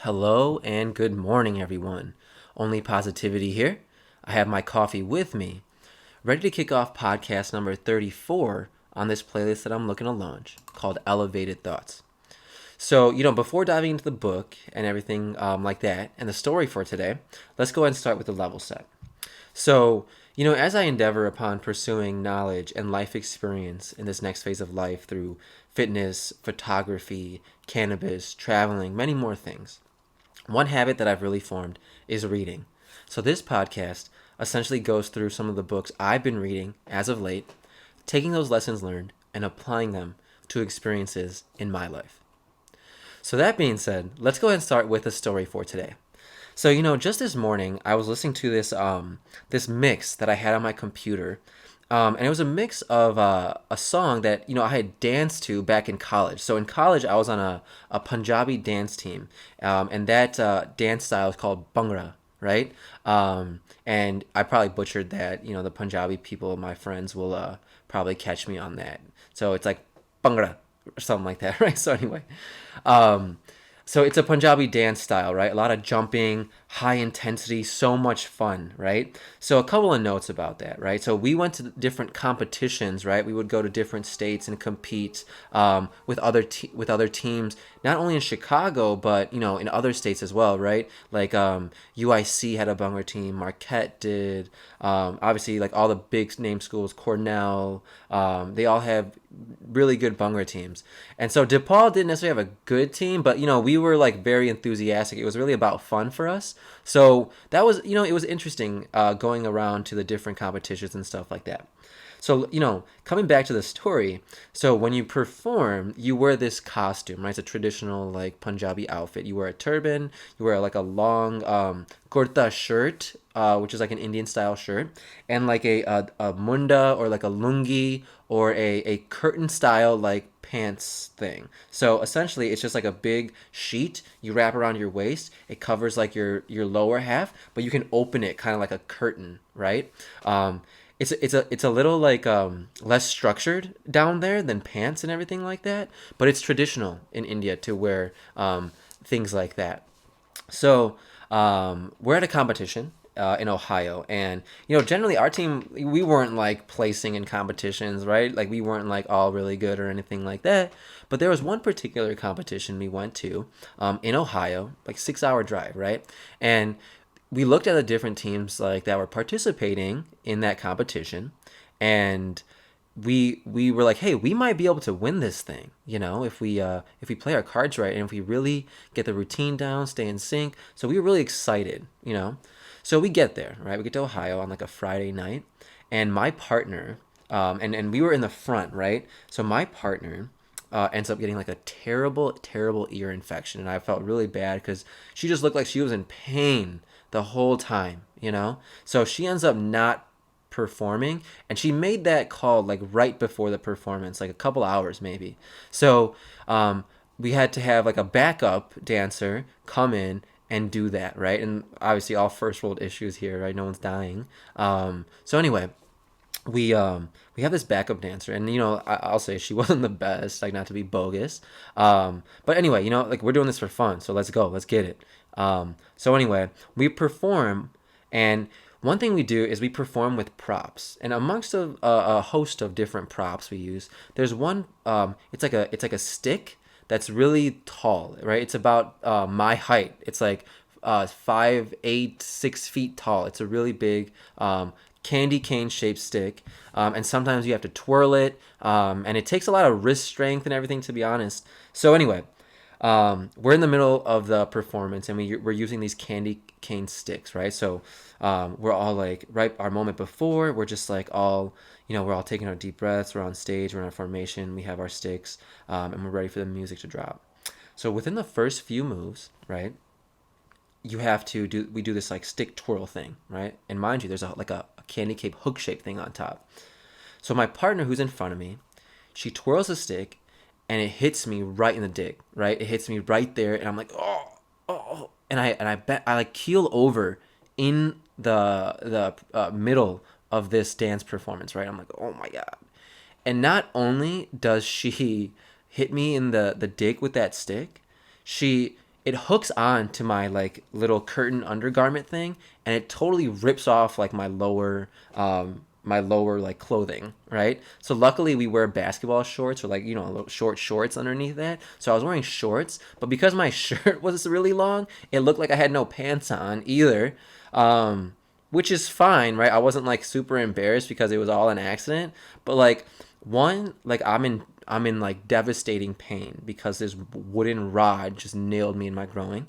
Hello and good morning, everyone. Only Positivity here. I have my coffee with me, ready to kick off podcast number 34 on this playlist that I'm looking to launch called Elevated Thoughts. So, before diving into the book and everything like that and the story for today, let's go ahead and start with the level set. So, as I endeavor upon pursuing knowledge and life experience in this next phase of life through fitness, photography, cannabis, traveling, many more things, one habit that I've really formed is reading. So this podcast essentially goes through some of the books I've been reading as of late, taking those lessons learned and applying them to experiences in my life. So that being said, let's go ahead and start with a story for today. So just this morning, I was listening to this mix that I had on my computer, and it was a mix of a song that I had danced to back in college. So in college, I was on a Punjabi dance team, and that dance style is called Bhangra, right? And I probably butchered that. The Punjabi people, my friends, will probably catch me on that. So it's like Bhangra or something like that, right? So anyway, um, so it's a Punjabi dance style, right? A lot of jumping, high intensity, so much fun, right? So a couple of notes about that, right? So we went to different competitions, right? We would go to different states and compete with other teams, not only in Chicago but in other states as well, right? Like UIC had a Bhangra team, Marquette did, obviously like all the big name schools, Cornell, they all have really good Bhangra teams. And so DePaul didn't necessarily have a good team, but we were like very enthusiastic. It was really about fun for us. So that was it was interesting going around to the different competitions and stuff like that. So, coming back to the story, so when you perform, you wear this costume, right? It's a traditional, like, Punjabi outfit. You wear a turban, you wear, like, a long kurta shirt, which is like an Indian style shirt, and like a munda or like a lungi or a curtain style, like, pants thing. So essentially it's just like a big sheet you wrap around your waist. It covers like your lower half, but you can open it kind of like a curtain, right? It's a little like less structured down there than pants and everything like that, but it's traditional in India to wear things like that. So we're at a competition in Ohio, and generally our team, we weren't like placing in competitions, right? Like we weren't like all really good or anything like that. But there was one particular competition we went to in Ohio, like 6 hour drive, right? And we looked at the different teams like that were participating in that competition, and we were like, hey, we might be able to win this thing, if we play our cards right and if we really get the routine down, stay in sync. So we were really excited. So we get there, right? We get to Ohio on like a Friday night, and my partner, and we were in the front, right? So my partner ends up getting like a terrible, terrible ear infection, and I felt really bad because she just looked like she was in pain the whole time. So she ends up not performing, and she made that call like right before the performance, like a couple hours maybe. So we had to have like a backup dancer come in and do that, right? And obviously all first world issues here, right? No one's dying. So anyway, we have this backup dancer, and I'll say she wasn't the best, like not to be bogus, but anyway, like we're doing this for fun, so let's go, let's get it. So anyway, we perform, and one thing we do is we perform with props, and amongst a host of different props we use, there's one, it's like a stick that's really tall, right? It's about my height. It's like 5'8", 6 feet tall. It's a really big candy cane shaped stick, and sometimes you have to twirl it, and it takes a lot of wrist strength and everything, to be honest. So anyway, we're in the middle of the performance, and we're using these candy cane sticks, right? So we're all like, right, our moment before, we're just like all, we're all taking our deep breaths, we're on stage, we're in our formation, we have our sticks, and we're ready for the music to drop. So within the first few moves, right, we do this like stick twirl thing, right? And mind you, there's a candy cane hook shaped thing on top. So my partner, who's in front of me, she twirls the stick, and it hits me right in the dick, right? It hits me right there, and I'm like, oh, oh, and I bet I like keel over in the middle of this dance performance, right? I'm like, oh my god. And not only does she hit me in the dick with that stick, she it hooks on to my like little curtain undergarment thing, and it totally rips off like my lower like clothing, right? So luckily we wear basketball shorts or like little short shorts underneath that. So I was wearing shorts, but because my shirt was really long, it looked like I had no pants on either. Which is fine, right? I wasn't like super embarrassed because it was all an accident, but like one, like I'm in like devastating pain because this wooden rod just nailed me in my groin.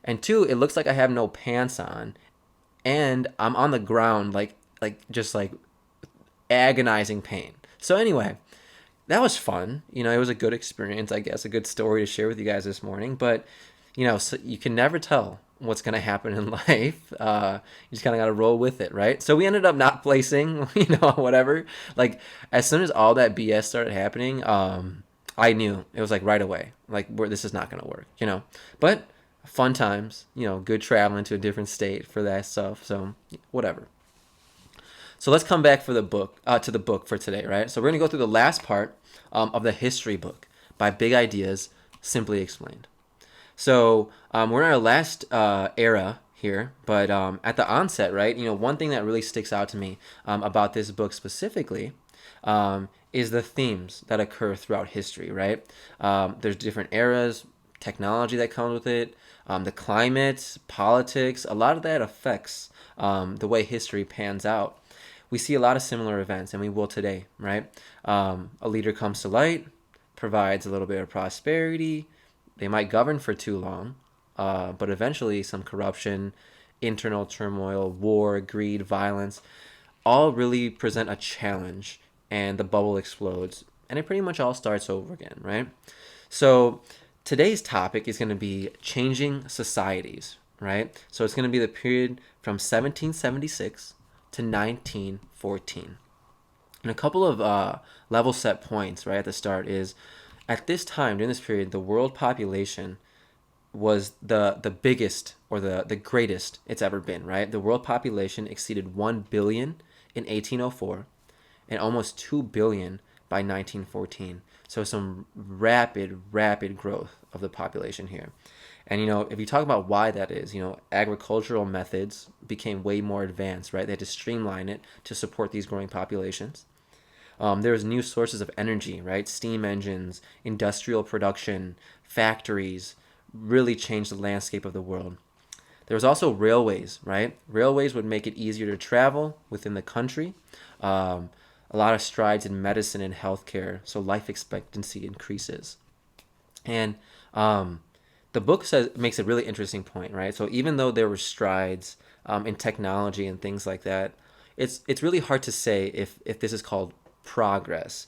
And two, it looks like I have no pants on and I'm on the ground like just like agonizing pain. So anyway, that was fun. It was a good experience, I guess, a good story to share with you guys this morning. But so you can never tell what's going to happen in life. You just kind of got to roll with it, right? So we ended up not placing, whatever. Like as soon as all that BS started happening, I knew it was like right away, like this is not going to work. But fun times, good traveling to a different state for that stuff. So whatever. So let's come back for the book to the book for today, right? So we're gonna go through the last part of the history book by Big Ideas Simply Explained. So we're in our last era here, but at the onset, right? One thing that really sticks out to me about this book specifically is the themes that occur throughout history, right? There's different eras, technology that comes with it, the climate, politics. A lot of that affects the way history pans out. We see a lot of similar events, and we will today, right? A leader comes to light, provides a little bit of prosperity. They might govern for too long, but eventually some corruption, internal turmoil, war, greed, violence, all really present a challenge, and the bubble explodes, and it pretty much all starts over again, right? So today's topic is going to be changing societies, right? So it's going to be the period from 1776 to 1914. And a couple of level set points right at the start is at this time, during this period, the world population was the biggest or the greatest it's ever been, right? The world population exceeded 1 billion in 1804 and almost 2 billion by 1914. So some rapid growth of the population here. And if you talk about why that is, agricultural methods became way more advanced, right? They had to streamline it to support these growing populations. There was new sources of energy, right? Steam engines, industrial production, factories really changed the landscape of the world. There was also railways, right? Railways would make it easier to travel within the country. A lot of strides in medicine and healthcare, so life expectancy increases. And the book makes a really interesting point, right? So even though there were strides in technology and things like that, it's really hard to say if this is called progress,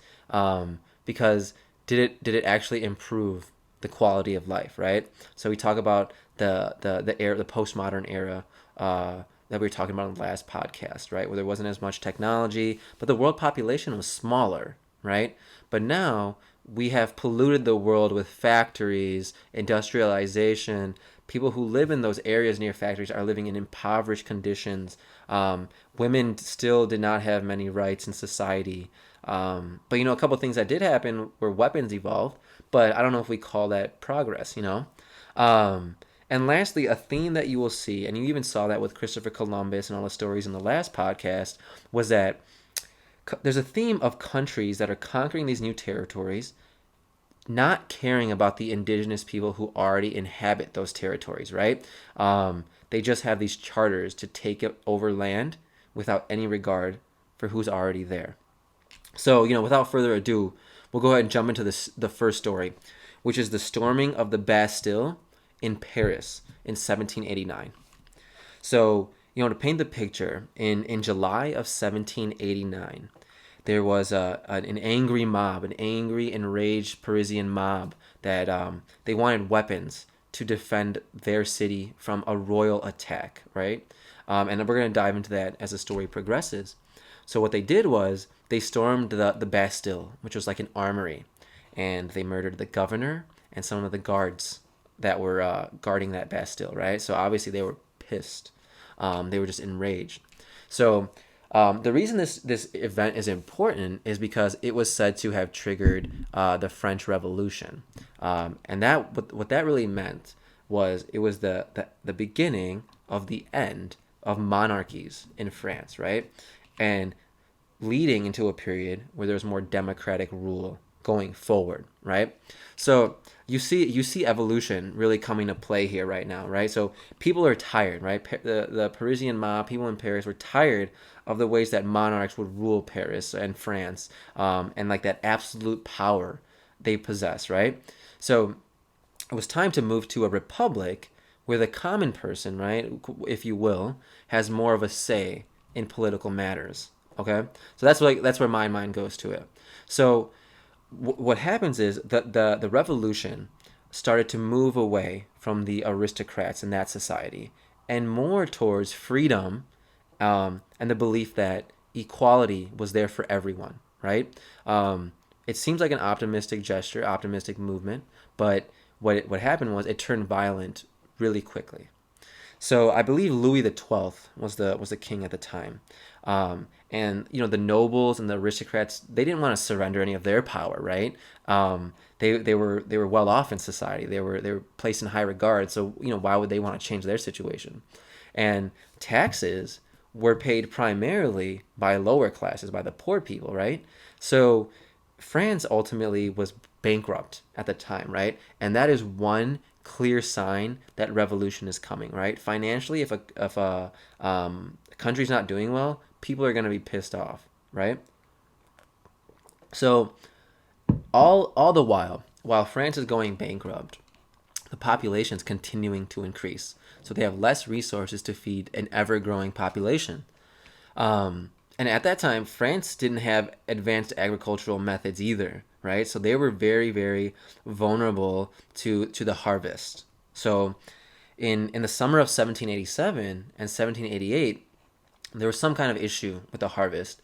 because did it actually improve the quality of life, right? So we talk about the postmodern era that we were talking about in the last podcast, right? Where there wasn't as much technology, but the world population was smaller, right? But now we have polluted the world with factories, industrialization. People who live in those areas near factories are living in impoverished conditions. Women still did not have many rights in society. But a couple of things that did happen were weapons evolved, but I don't know if we call that progress, And lastly, a theme that you will see, and you even saw that with Christopher Columbus and all the stories in the last podcast, was that there's a theme of countries that are conquering these new territories, not caring about the indigenous people who already inhabit those territories, right? They just have these charters to take over land without any regard for who's already there. So, without further ado, we'll go ahead and jump into the first story, which is the storming of the Bastille in Paris in 1789. So, to paint the picture, in July of 1789, there was an angry mob, an angry, enraged Parisian mob that they wanted weapons to defend their city from a royal attack, right? And we're going to dive into that as the story progresses. So what they did was they stormed the Bastille, which was like an armory, and they murdered the governor and some of the guards that were guarding that Bastille, right? So obviously they were pissed. They were just enraged. So the reason this event is important is because it was said to have triggered the French Revolution. And what that really meant was the beginning of the end of monarchies in France, right? And leading into a period where there's more democratic rule going forward, right? So you see evolution really coming to play here right now, right? So people are tired, right? The Parisian mob, people in Paris were tired of the ways that monarchs would rule Paris and France, and like that absolute power they possess, right? So it was time to move to a republic where the common person, right, if you will, has more of a say in political matters. Okay, so that's where my mind goes to it. So what happens is that the revolution started to move away from the aristocrats in that society and more towards freedom, and the belief that equality was there for everyone, right? It seems like an optimistic gesture, optimistic movement, but what happened was it turned violent really quickly. So I believe Louis XII was the king at the time, and the nobles and the aristocrats, they didn't want to surrender any of their power, right? They were well off in society. They were placed in high regard. So why would they want to change their situation? And taxes were paid primarily by lower classes, by the poor people, right? So France ultimately was bankrupt at the time, right? And that is one clear sign that revolution is coming, right? Financially, if a country's not doing well, people are going to be pissed off, right? So all the while France is going bankrupt, the population is continuing to increase. So they have less resources to feed an ever-growing population. And at that time, France didn't have advanced agricultural methods either, right? So they were very, very vulnerable to the harvest. So in the summer of 1787 and 1788, there was some kind of issue with the harvest,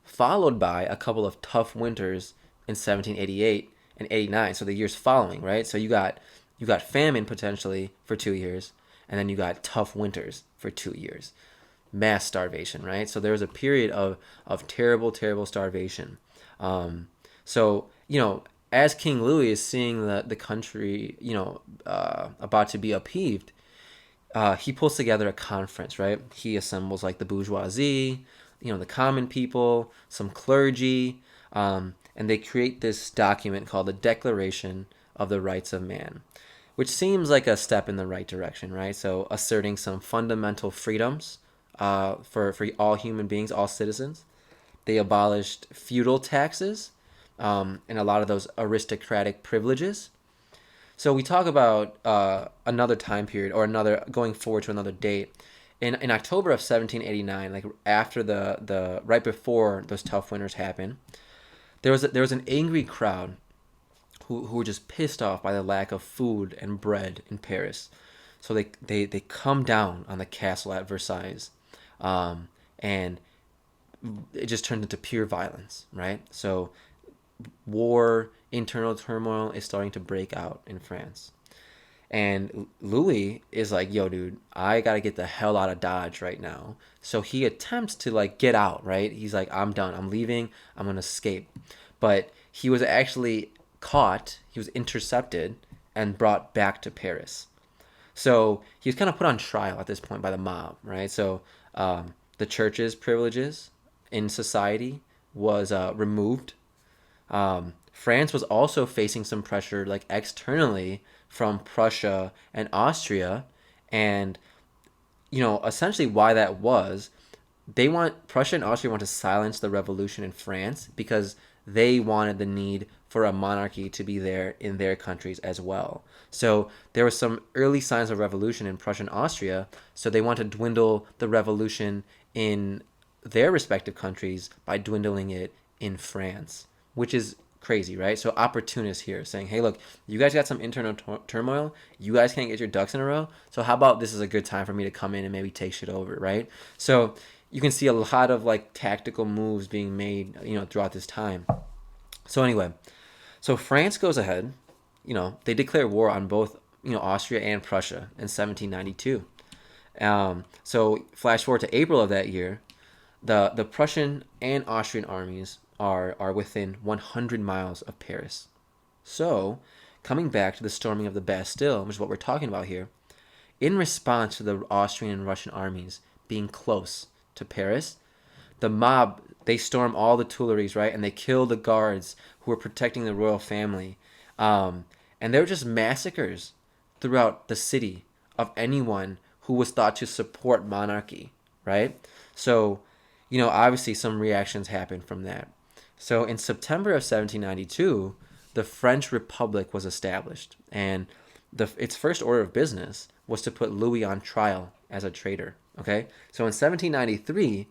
followed by a couple of tough winters in 1788 and 89. So the years following, right? So you got famine potentially for 2 years, and then you got tough winters for 2 years. Mass starvation, right? So there was a period of terrible, terrible starvation. So as King Louis is seeing the country, about to be upheaved, he pulls together a conference, right? He assembles like the bourgeoisie, the common people, some clergy, and they create this document called the Declaration of the Rights of Man, which seems like a step in the right direction, right? So asserting some fundamental freedoms for all human beings, all citizens. They abolished feudal taxes, and a lot of those aristocratic privileges. So we talk about another time period, or another going forward to another date. In October of 1789, like after the right before those tough winters happened, there was an angry crowd who were just pissed off by the lack of food and bread in Paris. So they come down on the castle at Versailles, and it just turned into pure violence, right? So war, internal turmoil is starting to break out in France. And Louis is like, yo, dude, I got to get the hell out of Dodge right now. So he attempts to like get out, right? He's like, I'm done. I'm leaving. I'm going to escape. But he was actually caught. He was intercepted and brought back to Paris. So he was kind of put on trial at this point by the mob, right? So the church's privileges in society was removed. France was also facing some pressure, like externally, from Prussia and Austria, and essentially why that was, Prussia and Austria want to silence the revolution in France because they wanted the need for a monarchy to be there in their countries as well. So there were some early signs of revolution in Prussia and Austria, so they want to dwindle the revolution in their respective countries by dwindling it in France, which is crazy, right? So opportunists here saying, hey, look, you guys got some internal turmoil. You guys can't get your ducks in a row. So how about this is a good time for me to come in and maybe take shit over, right? So you can see a lot of like tactical moves being made, throughout this time. So anyway, so France goes ahead, they declare war on both, Austria and Prussia in 1792. So flash forward to April of that year, the Prussian and Austrian armies are within 100 miles of Paris. So coming back to the storming of the Bastille, which is what we're talking about here, in response to the Austrian and Russian armies being close to Paris, the mob, they storm all the Tuileries, right? And they kill the guards who were protecting the royal family. And they were just massacres throughout the city of anyone who was thought to support monarchy, right? So, obviously some reactions happened from that. So in September of 1792, the French Republic was established, and its first order of business was to put Louis on trial as a traitor. Okay, so in 1793,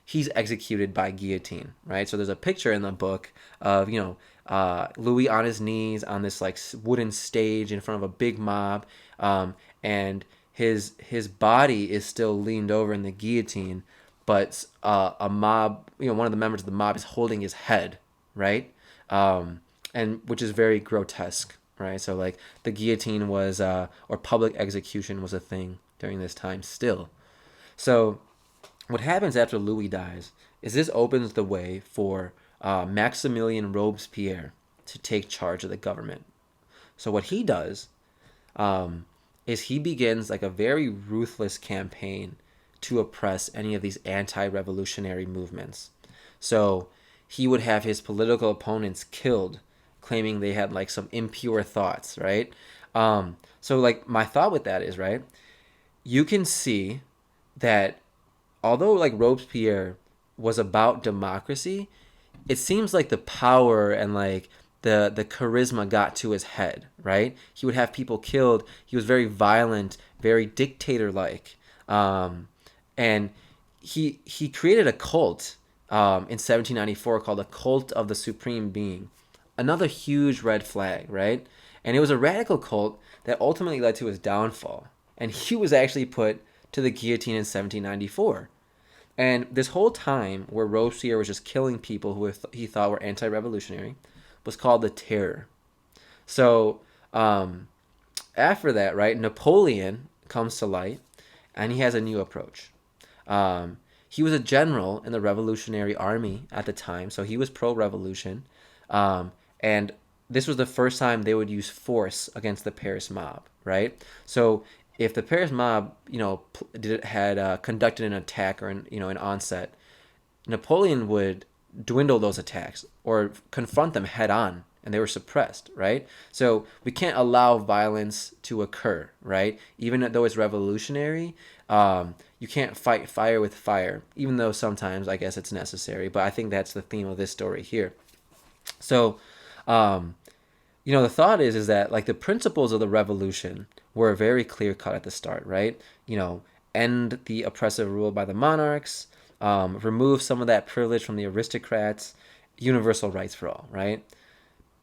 he's executed by guillotine, right? So there's a picture in the book of Louis on his knees on this like wooden stage in front of a big mob, and his body is still leaned over in the guillotine, but a mob, one of the members of the mob is holding his head, right? And which is very grotesque, right? So like the guillotine was, or public execution was a thing during this time still. So what happens after Louis dies is this opens the way for Maximilien Robespierre to take charge of the government. So what he does is he begins like a very ruthless campaign to oppress any of these anti-revolutionary movements. So he would have his political opponents killed, claiming they had like some impure thoughts, right? So like my thought with that is, right, you can see that although like Robespierre was about democracy, it seems like the power and like the charisma got to his head, right? He would have people killed. He was very violent, very dictator-like. And he created a cult in 1794 called the Cult of the Supreme Being. Another huge red flag, right? And it was a radical cult that ultimately led to his downfall. And he was actually put to the guillotine in 1794. And this whole time where Robespierre was just killing people who he thought were anti-revolutionary was called the Terror. So after that, right, Napoleon comes to light, and he has a new approach. He was a general in the Revolutionary Army at the time, so he was pro-revolution. And this was the first time they would use force against the Paris mob, right? So if the Paris mob, had conducted an attack or an onset, Napoleon would dwindle those attacks or confront them head on, and they were suppressed, right? So we can't allow violence to occur, right? Even though it's revolutionary, you can't fight fire with fire, even though sometimes I guess it's necessary. But I think that's the theme of this story here. So, the thought is that like the principles of the revolution were very clear cut at the start, right? End the oppressive rule by the monarchs, remove some of that privilege from the aristocrats, universal rights for all, right?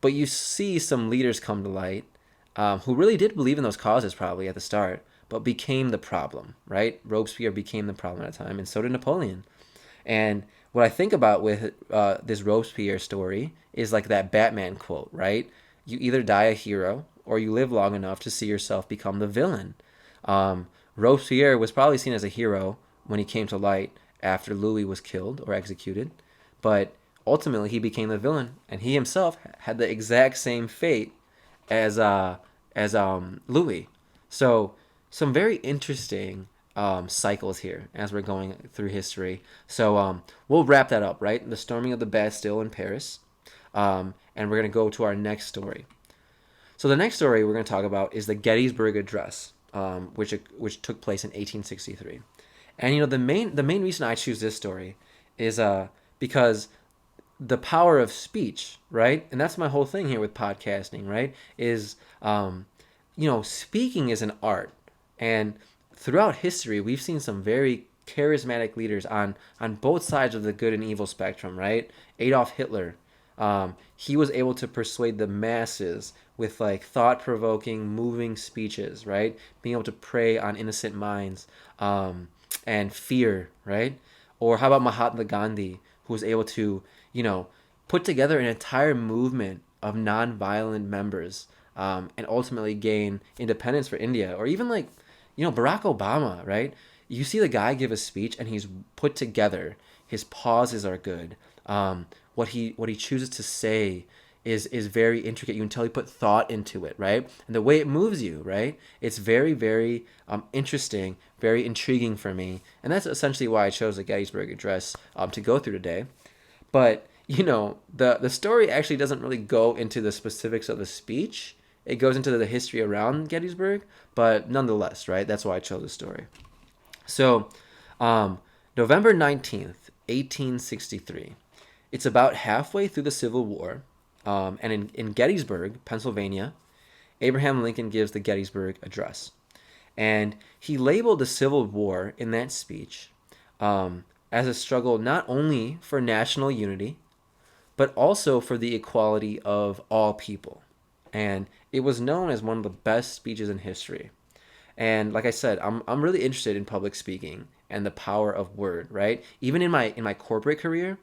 But you see some leaders come to light who really did believe in those causes probably at the start, but became the problem, right? Robespierre became the problem at a time, and so did Napoleon. And what I think about with this Robespierre story is like that Batman quote, right? You either die a hero or you live long enough to see yourself become the villain. Robespierre was probably seen as a hero when he came to light after Louis was killed or executed, but ultimately he became the villain, and he himself had the exact same fate as Louis. So some very interesting cycles here as we're going through history. So we'll wrap that up, right? The storming of the Bastille in Paris, and we're going to go to our next story. So the next story we're going to talk about is the Gettysburg Address, which took place in 1863. And the main reason I choose this story is because the power of speech, right? And that's my whole thing here with podcasting, right? Is speaking is an art, and throughout history we've seen some very charismatic leaders on both sides of the good and evil spectrum, right? Adolf Hitler, he was able to persuade the masses with like thought-provoking, moving speeches, right? Being able to prey on innocent minds and fear, right? Or how about Mahatma Gandhi, who was able to, put together an entire movement of non-violent members and ultimately gain independence for India? Or even like, Barack Obama, right? You see the guy give a speech and he's put together. His pauses are good. What he chooses to say, is very intricate. You can tell he put thought into it, right? And the way it moves you, right? It's very, very interesting, very intriguing for me. And that's essentially why I chose the Gettysburg Address to go through today. But, the story actually doesn't really go into the specifics of the speech. It goes into the history around Gettysburg, but nonetheless, right? That's why I chose the story. So, November 19th, 1863. It's about halfway through the Civil War. And in Gettysburg, Pennsylvania, Abraham Lincoln gives the Gettysburg Address. And he labeled the Civil War in that speech as a struggle not only for national unity, but also for the equality of all people. And it was known as one of the best speeches in history. And like I said, I'm really interested in public speaking and the power of word, right? Even in my corporate career,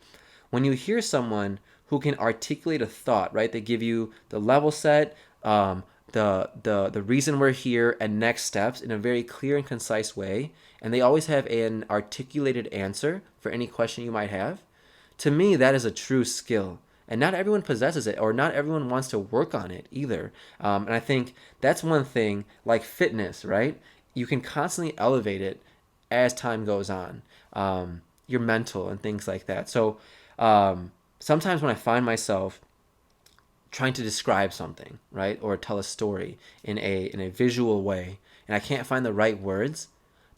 when you hear someone who can articulate a thought, right? They give you the level set, the reason we're here, and next steps in a very clear and concise way, and they always have an articulated answer for any question you might have. To me, that is a true skill. And not everyone possesses it, or not everyone wants to work on it either. And I think that's one thing, like fitness, right? You can constantly elevate it as time goes on, your mental and things like that. So sometimes when I find myself trying to describe something, right, or tell a story in a visual way, and I can't find the right words,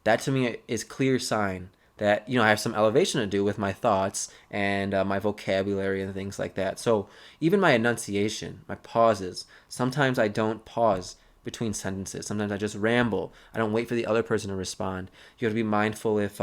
that to me is clear sign that I have some elevation to do with my thoughts and my vocabulary and things like that. So even my enunciation, my pauses, sometimes I don't pause between sentences. Sometimes I just ramble. I don't wait for the other person to respond. You have to be mindful if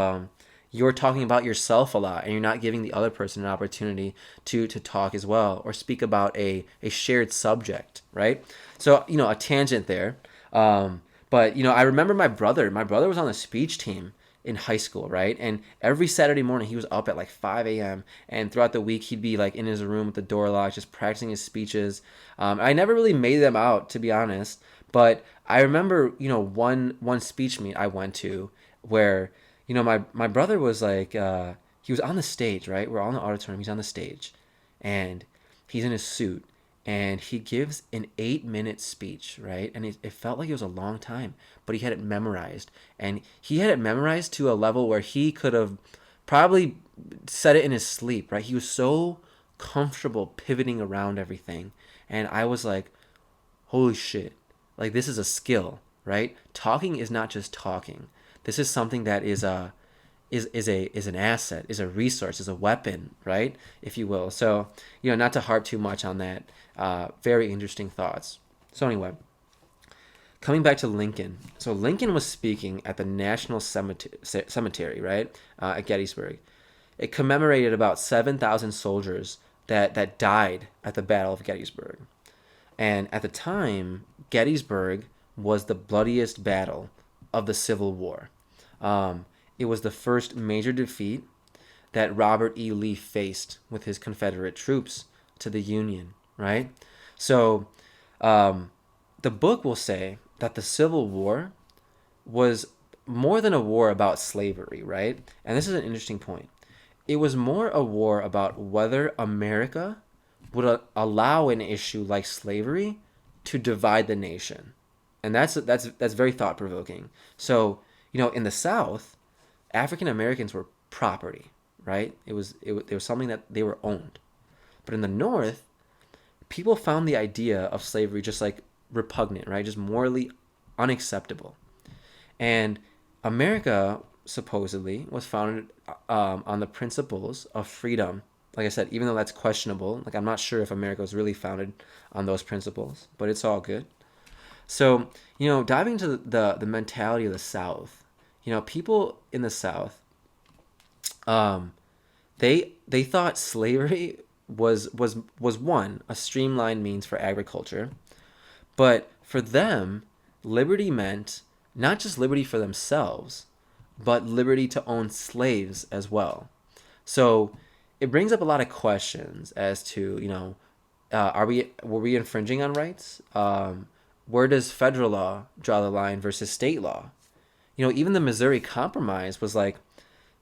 you're talking about yourself a lot and you're not giving the other person an opportunity to talk as well, or speak about a shared subject, right? So, a tangent there. But, I remember my brother was on the speech team in high school, right? And every Saturday morning he was up at like 5 a.m. and throughout the week he'd be like in his room with the door locked, just practicing his speeches. I never really made them out, to be honest, but I remember, one speech meet I went to where, my brother was like, he was on the stage, right? We're all in the auditorium. He's on the stage and he's in his suit and he gives an 8-minute speech, right? And it felt like it was a long time, but he had it memorized, and he had it memorized to a level where he could have probably said it in his sleep, right? He was so comfortable pivoting around everything. And I was like, holy shit, like this is a skill, right? Talking is not just talking. This is something that is an asset, is a resource, is a weapon, right? If you will. So, not to harp too much on that. Very interesting thoughts. So anyway, coming back to Lincoln. So Lincoln was speaking at the National Cemetery, right? At Gettysburg. It commemorated about 7,000 soldiers that died at the Battle of Gettysburg. And at the time, Gettysburg was the bloodiest battle of the Civil War. It was the first major defeat that Robert E. Lee faced with his Confederate troops to the Union, right? So the book will say that the Civil War was more than a war about slavery, right? And this is an interesting point. It was more a war about whether America would allow an issue like slavery to divide the nation. And that's very thought-provoking. So, in the South, African Americans were property, right? It was something that they were owned. But in the North, people found the idea of slavery just like repugnant, right? Just morally unacceptable. And America supposedly was founded on the principles of freedom. Like I said, even though that's questionable, like I'm not sure if America was really founded on those principles, but it's all good. So, diving into the mentality of the South, people in the South, they thought slavery was one, a streamlined means for agriculture, but for them, liberty meant not just liberty for themselves, but liberty to own slaves as well. So it brings up a lot of questions as to, were we infringing on rights? Where does federal law draw the line versus state law? Even the Missouri Compromise was like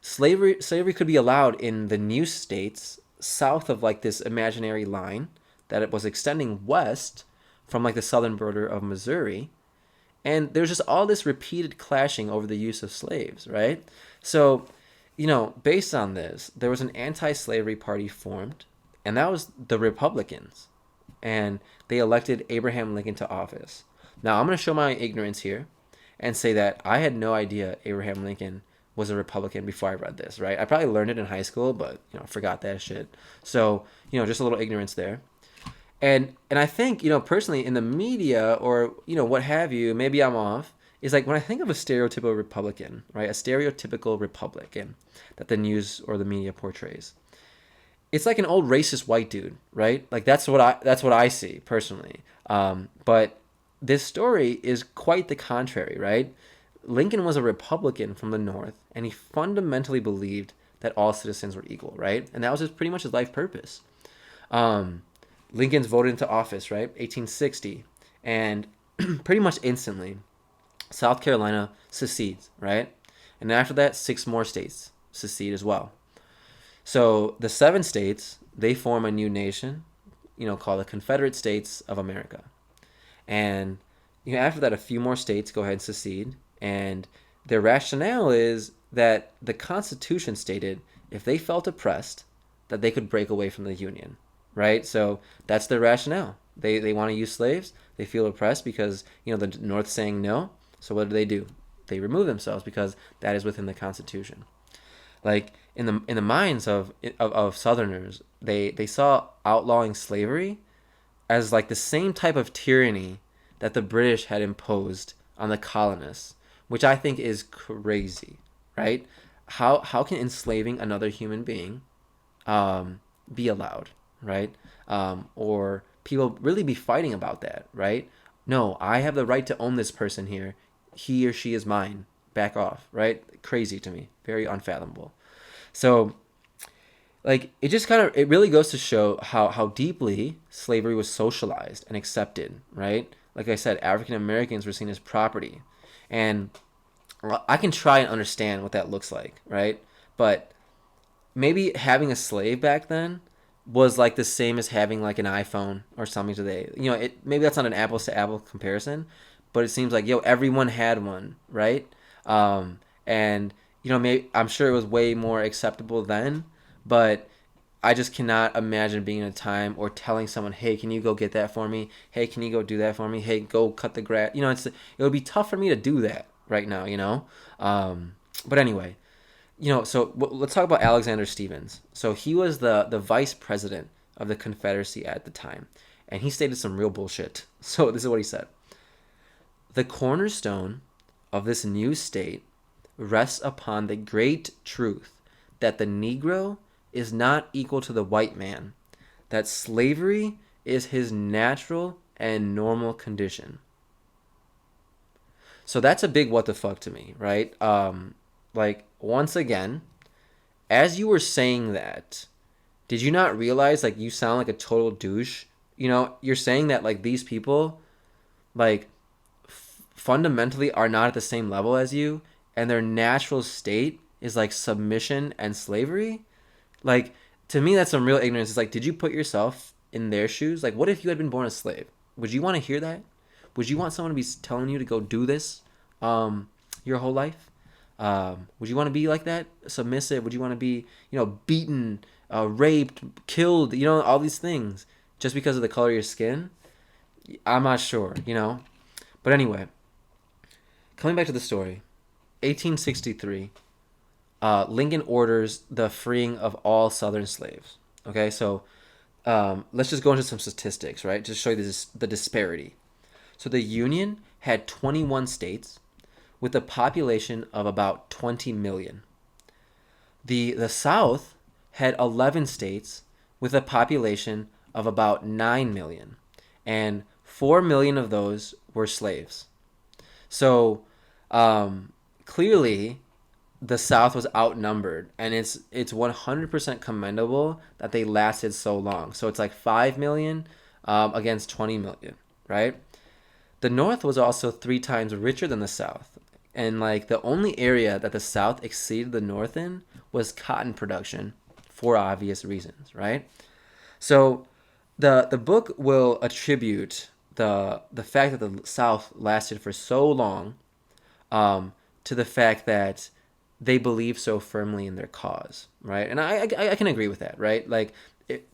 slavery could be allowed in the new states south of like this imaginary line that it was extending west from like the southern border of Missouri. And there's just all this repeated clashing over the use of slaves, right? So, based on this, there was an anti-slavery party formed, and that was the Republicans. And they elected Abraham Lincoln to office. Now, I'm going to show my ignorance here and say that I had no idea Abraham Lincoln was a Republican before I read this, right? I probably learned it in high school, but, forgot that shit. So, just a little ignorance there. And I think, personally in the media or, what have you, maybe I'm off, is like when I think of a stereotypical Republican, right? A stereotypical Republican that the news or the media portrays. It's like an old racist white dude, right? Like that's what I see personally. But this story is quite the contrary, right? Lincoln was a Republican from the North, and he fundamentally believed that all citizens were equal, right? And that was pretty much his life purpose. Lincoln's voted into office, right? 1860. And pretty much instantly, South Carolina secedes, right? And after that, 6 more states secede as well. So the 7 states, they form a new nation, called the Confederate States of America. And after that, a few more states go ahead and secede. And their rationale is that the Constitution stated if they felt oppressed, that they could break away from the Union, right? So that's their rationale. They want to use slaves. They feel oppressed because, the North's saying no. So what do? They remove themselves because that is within the Constitution. Like in the minds of Southerners, they saw outlawing slavery as like the same type of tyranny that the British had imposed on the colonists, which I think is crazy, right? How can enslaving another human being be allowed, right? Or people really be fighting about that, right? No, I have the right to own this person here. He or she is mine. Back off, right? Crazy to me. Very unfathomable. So, like, it really goes to show how deeply slavery was socialized and accepted, right? Like I said, African Americans were seen as property. And I can try and understand what that looks like, right? But maybe having a slave back then was like the same as having like an iPhone or something today. Maybe that's not an apples to apple comparison, but it seems like everyone had one, right? And maybe I'm sure it was way more acceptable then, but I just cannot imagine being in a time or telling someone, hey, can you go get that for me? Hey, can you go do that for me? Hey, go cut the grass. It would be tough for me to do that right now. But anyway, so let's talk about Alexander Stephens. So he was the vice president of the Confederacy at the time, and he stated some real bullshit. So this is what he said. The cornerstone of this new state rests upon the great truth that the Negro is not equal to the white man, that slavery is his natural and normal condition. So that's a big what the fuck to me, right? Like, once again, as you were saying that, did you not realize, like, you sound like a total douche? You're saying that, like, these people, like, fundamentally are not at the same level as you, and their natural state is, like, submission and slavery? Like, to me, that's some real ignorance. It's like, did you put yourself in their shoes? Like, what if you had been born a slave? Would you want to hear that? Would you want someone to be telling you to go do this your whole life? Would you want to be like that? Submissive? Would you want to be, beaten, raped, killed, all these things just because of the color of your skin? I'm not sure, But anyway, coming back to the story, 1863, Lincoln orders the freeing of all Southern slaves. Okay, so let's just go into some statistics, right? Just show you the disparity. So the Union had 21 states with a population of about 20 million. The South had 11 states with a population of about 9 million, and 4 million of those were slaves. So clearly the South was outnumbered, and it's 100% commendable that they lasted so long. So it's like 5 million against 20 million, right? The North was also 3 times richer than the South. And like the only area that the South exceeded the North in was cotton production for obvious reasons, right? So The book will attribute the fact that the South lasted for so long, to the fact that they believe so firmly in their cause, right? And I can agree with that, right? Like,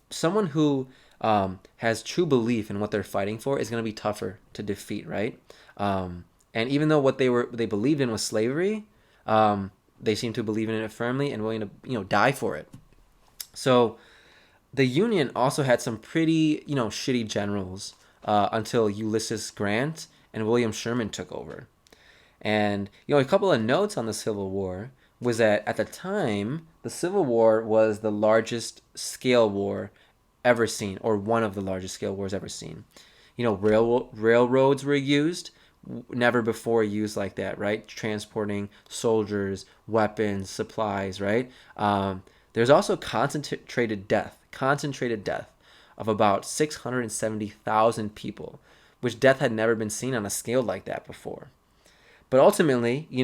someone who has true belief in what they're fighting for is going to be tougher to defeat, right? And even though what they believed in was slavery, they seem to believe in it firmly and willing to die for it. So the Union also had some pretty shitty generals until Ulysses Grant and William Sherman took over. And a couple of notes on the Civil War was that at the time, the Civil War was the largest scale war ever seen, or one of the largest scale wars ever seen. Railroads were used, never before used like that, right? Transporting soldiers, weapons, supplies, right? There's also concentrated death of about 670,000 people, which death had never been seen on a scale like that before. But ultimately, we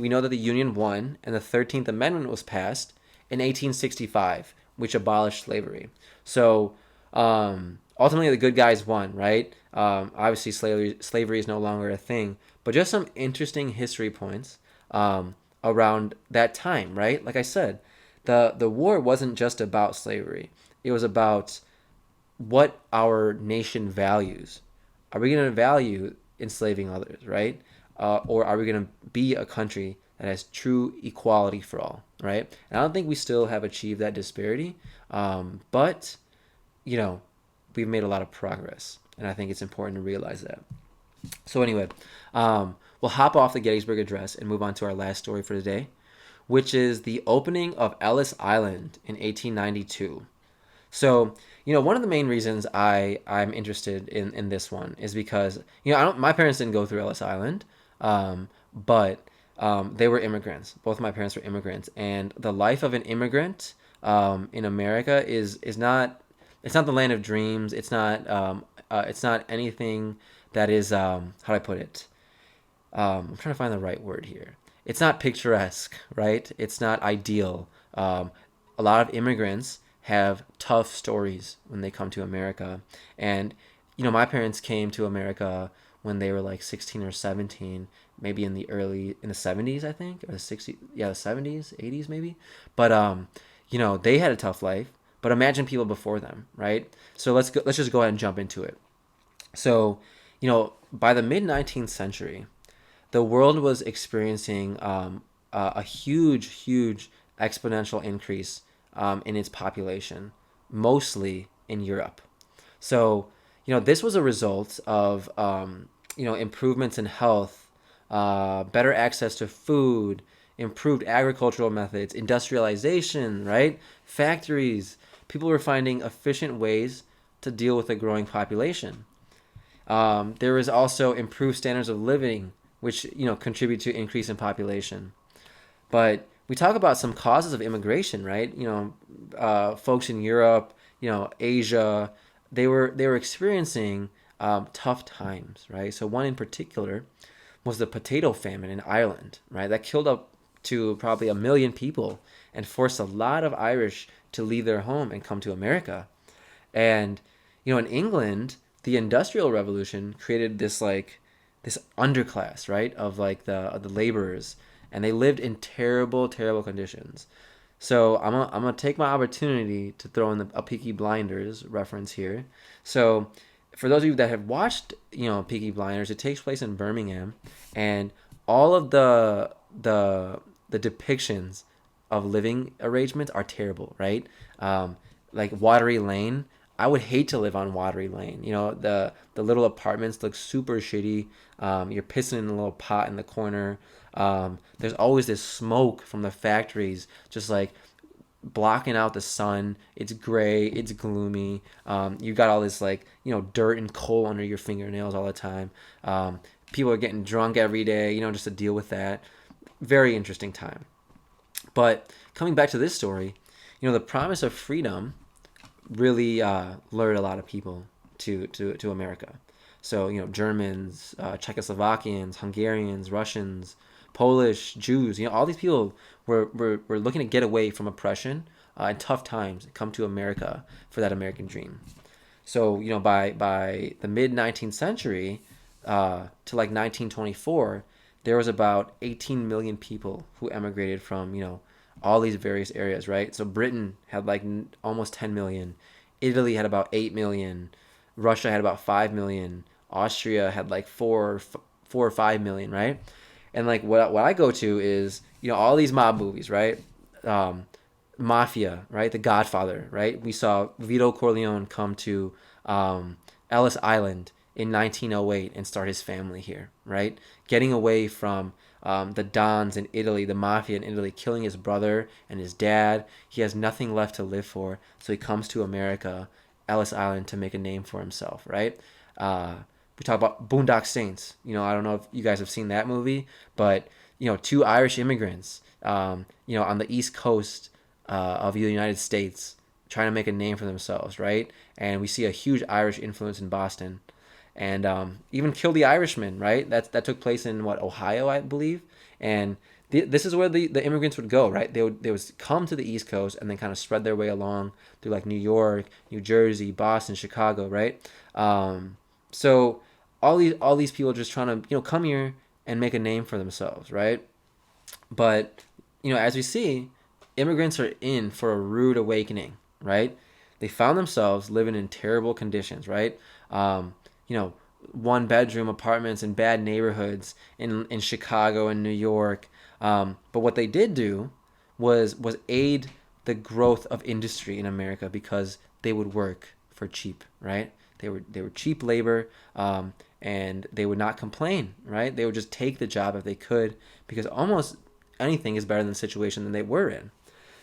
know that the Union won, and the 13th Amendment was passed in 1865, which abolished slavery. So ultimately, the good guys won, right? Obviously, slavery is no longer a thing. But just some interesting history points around that time, right? Like I said, the war wasn't just about slavery. It was about what our nation values. Are we going to value enslaving others, right? Or are we going to be a country that has true equality for all, right? And I don't think we still have achieved that disparity, but we've made a lot of progress, and I think it's important to realize that. So anyway, we'll hop off the Gettysburg Address and move on to our last story for today, which is the opening of Ellis Island in 1892. So, one of the main reasons I'm interested in this one is because, my parents didn't go through Ellis Island, but they were immigrants. Both of my parents were immigrants, and the life of an immigrant in America is not, it's not the land of dreams. It's not anything that is, how do I put it? I'm trying to find the right word here. It's not picturesque, right? It's not ideal. A lot of immigrants have tough stories when they come to America. And, my parents came to America when they were like 16 or 17, maybe in the 70s, I think, or the 60s, yeah, the 70s, 80s maybe. But, they had a tough life. But imagine people before them, right? So let's just go ahead and jump into it. So, by the mid 19th century, the world was experiencing a huge exponential increase in its population, mostly in Europe. So, this was a result of, improvements in health, better access to food, improved agricultural methods, industrialization, right? Factories. People were finding efficient ways to deal with a growing population. There was also improved standards of living, which contribute to increase in population. But we talk about some causes of immigration, right? Folks in Europe, Asia, they were experiencing tough times, right? So one in particular was the potato famine in Ireland, right? That killed up to probably 1 million people and forced a lot of Irish to leave their home and come to America. And in England, the Industrial Revolution created this underclass, right, of the laborers, and they lived in terrible conditions. So I'm gonna take my opportunity to throw in a Peaky Blinders reference here. So for those of you that have watched Peaky Blinders, it takes place in Birmingham, and all of the depictions of living arrangements are terrible, right? Like Watery Lane. I would hate to live on Watery Lane. The little apartments look super shitty. You're pissing in a little pot in the corner. There's always this smoke from the factories, just like blocking out the sun. It's gray. It's gloomy. You got all this dirt and coal under your fingernails all the time. People are getting drunk every day. Just to deal with that. Very interesting time. But coming back to this story, the promise of freedom really lured a lot of people to America. So Germans, Czechoslovakians, Hungarians, Russians, Polish, Jews, all these people were looking to get away from oppression and tough times and come to America for that American dream. So, by the mid 19th century to like 1924, there was about 18 million people who emigrated from, all these various areas, right? So Britain had like almost 10 million, Italy had about 8 million, Russia had about 5 million, Austria had like 4 or 5 million, right? And like what I go to is, all these mob movies, right? Um, Mafia, right? The Godfather, right? We saw Vito Corleone come to Ellis Island in 1908 and start his family here, right? Getting away from the Dons in Italy, the Mafia in Italy, killing his brother and his dad. He has nothing left to live for, so he comes to America, Ellis Island, to make a name for himself, right? We talk about Boondock Saints. I don't know if you guys have seen that movie, but two Irish immigrants, on the East Coast of the United States, trying to make a name for themselves, right? And we see a huge Irish influence in Boston, and even Kill the Irishman, right? That took place in Ohio, I believe, and this is where the immigrants would go, right? They would come to the East Coast and then kind of spread their way along through like New York, New Jersey, Boston, Chicago, right? So all these people just trying to come here and make a name for themselves, right? But as we see, immigrants are in for a rude awakening, right? They found themselves living in terrible conditions, right? Um, one bedroom apartments in bad neighborhoods in Chicago and New York. But what they did do was aid the growth of industry in America because they would work for cheap, right? They were cheap labor, and they would not complain, right? They would just take the job if they could because almost anything is better than the situation that they were in.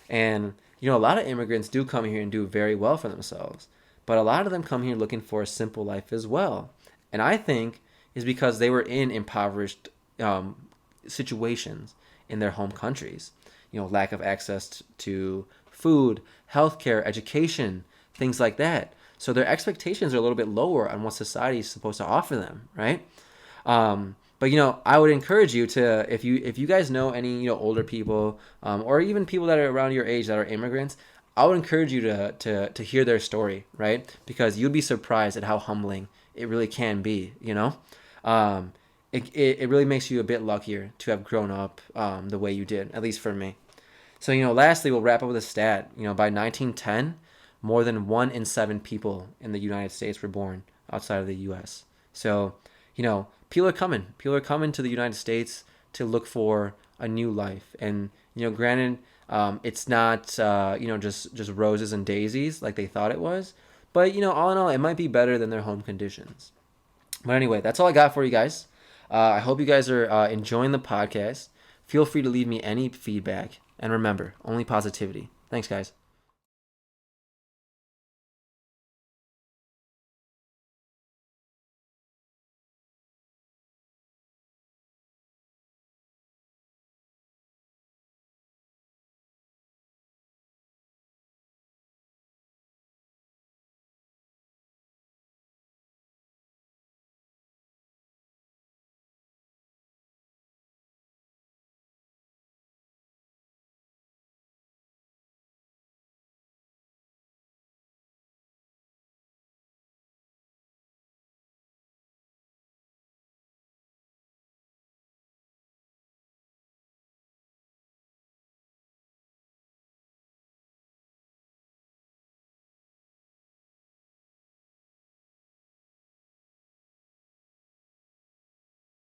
And a lot of immigrants do come here and do very well for themselves, but a lot of them come here looking for a simple life as well. And I think is because they were in impoverished situations in their home countries. Lack of access to food, healthcare, education, things like that. So their expectations are a little bit lower on what society is supposed to offer them, right? But I would encourage you to, if you guys know any older people, or even people that are around your age that are immigrants, I would encourage you to hear their story, right? Because you'd be surprised at how humbling it really can be. It really makes you a bit luckier to have grown up the way you did, at least for me. So lastly, we'll wrap up with a stat. By 1910, more than 1 in 7 people in the United States were born outside of the U.S. So people are coming. People are coming to the United States to look for a new life. And granted, it's not just roses and daisies like they thought it was. But all in all, it might be better than their home conditions. But anyway, that's all I got for you guys. I hope you guys are enjoying the podcast. Feel free to leave me any feedback. And remember, only positivity. Thanks, guys.